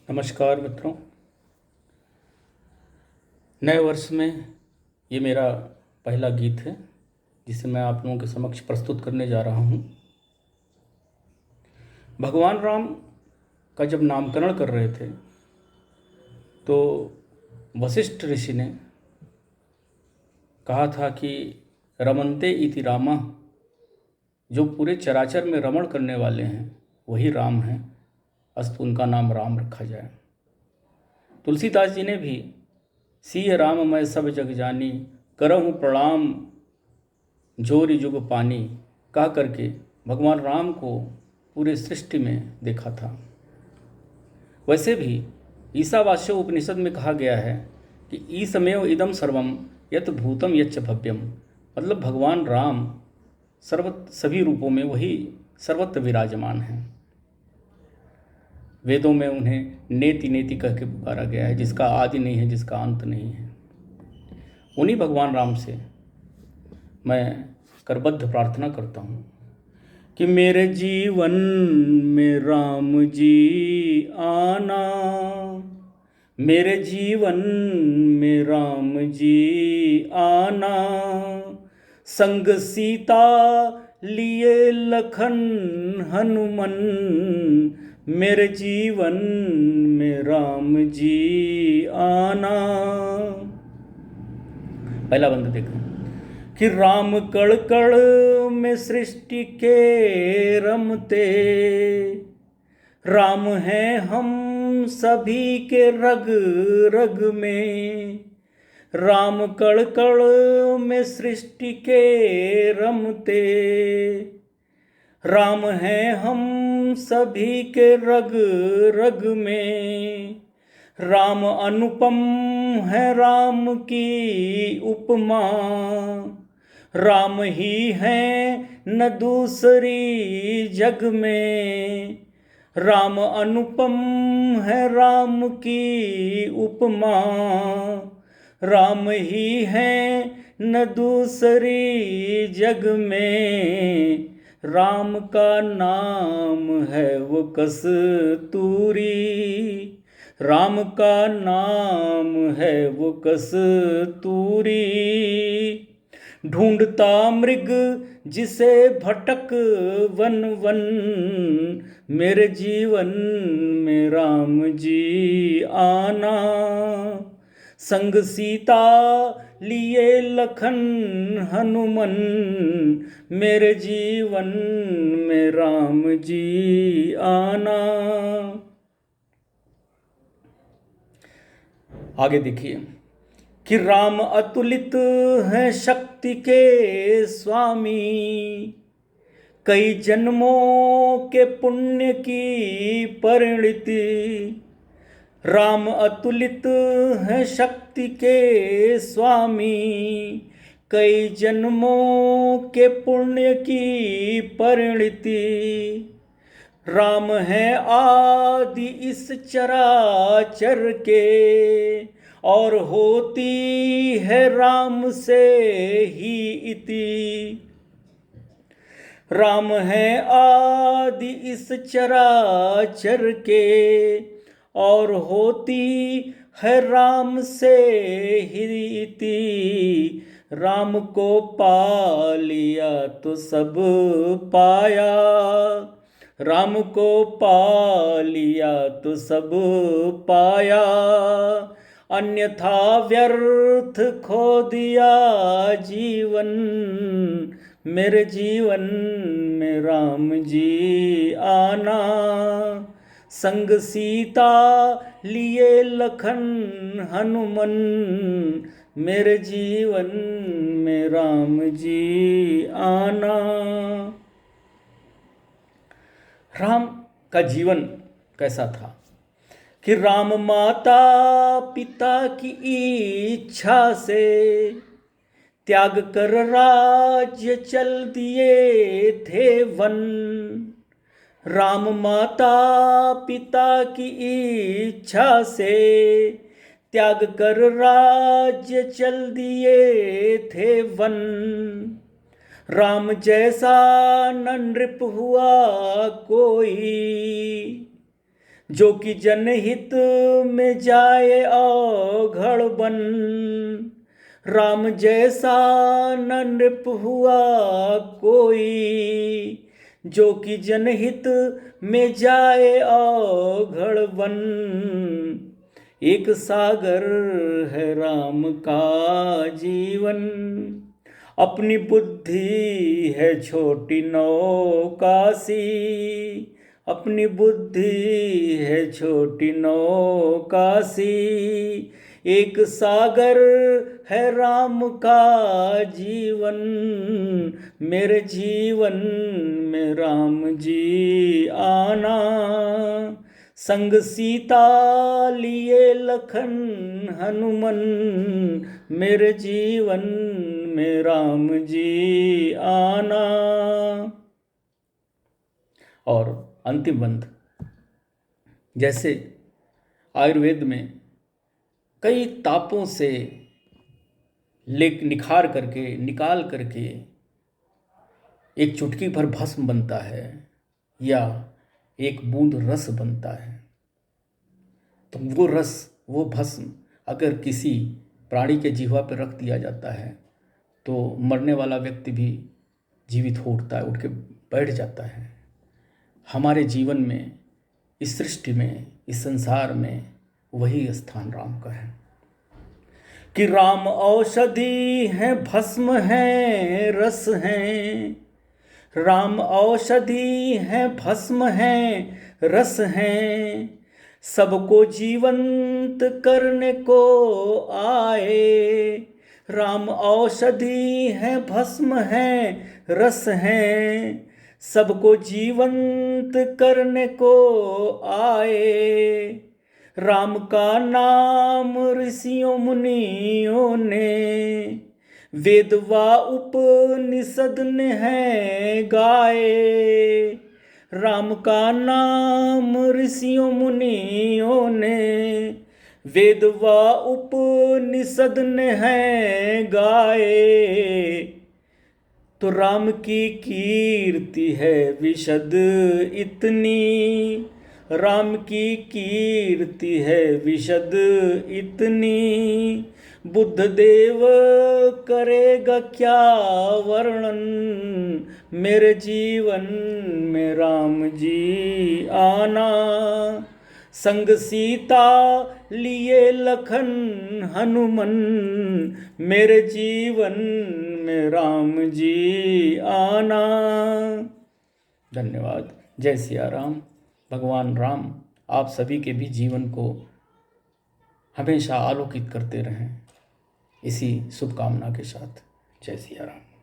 नमस्कार मित्रों। नए वर्ष में ये मेरा पहला गीत है जिसे मैं आप लोगों के समक्ष प्रस्तुत करने जा रहा हूँ। भगवान राम का जब नामकरण कर रहे थे तो वशिष्ठ ऋषि ने कहा था कि रमन्ते इति रामा, जो पूरे चराचर में रमण करने वाले हैं वही राम हैं, अस्तु उनका नाम राम रखा जाए। तुलसीदास जी ने भी सिय राम मैं सब जग जानी, करहूँ प्रणाम जोरि जुग पानी कह करके भगवान राम को पूरे सृष्टि में देखा था। वैसे भी ईशावास्य उपनिषद में कहा गया है कि ईसमेव इदम सर्वम यत भूतम यच्च भव्यम, मतलब भगवान राम सभी रूपों में वही सर्वत्र विराजमान हैं। वेदों में उन्हें नेति नेति कह के पुकारा गया है, जिसका आदि नहीं है, जिसका अंत नहीं है। उन्हीं भगवान राम से मैं करबद्ध प्रार्थना करता हूँ कि मेरे जीवन में राम जी आना, मेरे जीवन में राम जी आना, संग सीता लिए लखन हनुमन, मेरे जीवन में राम जी आना। पहला बंद देखें कि राम कण कण में सृष्टि के रमते, राम हैं हम सभी के रग रग में, राम कण कण में सृष्टि के रमते, राम हैं हम सभी के रग रग में, राम अनुपम है राम की उपमा, राम ही है न दूसरी जग में, राम अनुपम है राम की उपमा, राम ही है न दूसरी जग में, राम का नाम है वो कस्तूरी, राम का नाम है वो कस्तूरी, ढूंढता मृग जिसे भटक वन वन, मेरे जीवन में राम जी आना, संग सीता लिए लखन हनुमन, मेरे जीवन में राम जी आना। आगे देखिए कि राम अतुलित है शक्ति के स्वामी, कई जन्मों के पुण्य की परिणति, राम अतुलित है शक्ति के स्वामी, कई जन्मों के पुण्य की परिणति, राम है आदि इस चराचर के, और होती है राम से ही इति, राम है आदि इस चराचर के, और होती है राम से ही इति, राम को पा लिया तो सब पाया, राम को पा लिया तो सब पाया, अन्यथा व्यर्थ खो दिया जीवन, मेरे जीवन में राम जी आना, संग सीता लिए लखन हनुमन, मेरे जीवन में राम जी आना। राम का जीवन कैसा था कि राम माता पिता की इच्छा से त्याग कर राज्य चल दिए थे वन, राम माता पिता की इच्छा से त्याग कर राज्य चल दिए थे वन, राम जैसा न नृप हुआ कोई, जो कि जनहित में जाए अवघड़ बन। राम जैसा न नृप हुआ कोई, जो कि जनहित में जाए अवघड़ बन। एक सागर है राम का जीवन, अपनी बुद्धि है छोटी नौका सी। अपनी बुद्धि है छोटी नौका सी। एक सागर है राम का जीवन, मेरे जीवन में राम जी आना। संग सीता लिए लखन हनुमन, मेरे जीवन में राम जी आना। और अंतिम बंद, जैसे आयुर्वेद में कई तापों से निखार करके निकाल करके एक चुटकी भर भस्म बनता है या एक बूंद रस बनता है, तो वो रस, वो भस्म अगर किसी प्राणी के जिह्वा पर रख दिया जाता है तो मरने वाला व्यक्ति भी जीवित हो उठता है, उठ के बैठ जाता है। हमारे जीवन में, इस सृष्टि में, इस संसार में वही स्थान राम का है कि राम औषधि है, भस्म है, रस है। राम औषधि है, भस्म है, रस है। सबको जीवंत करने को आए। राम औषधि है, भस्म है, रस है। सबको जीवंत करने को आए। राम का नाम ऋषियों मुनियों ने, वेद व उपनिषद ने है गाए। राम का नाम ऋषियों मुनियों ने, वेद व उपनिषद ने है गाए। तो राम की कीर्ति है विशद इतनी, राम की कीर्ति है विशद इतनी। बुद्ध देव करेगा क्या वर्णन, मेरे जीवन में राम जी आना। संग सीता लिए लखन हनुमन, मेरे जीवन में राम जी आना। धन्यवाद। जय सिया राम। भगवान राम आप सभी के भी जीवन को हमेशा आलोकित करते रहें, इसी शुभकामना के साथ। जय सिया राम।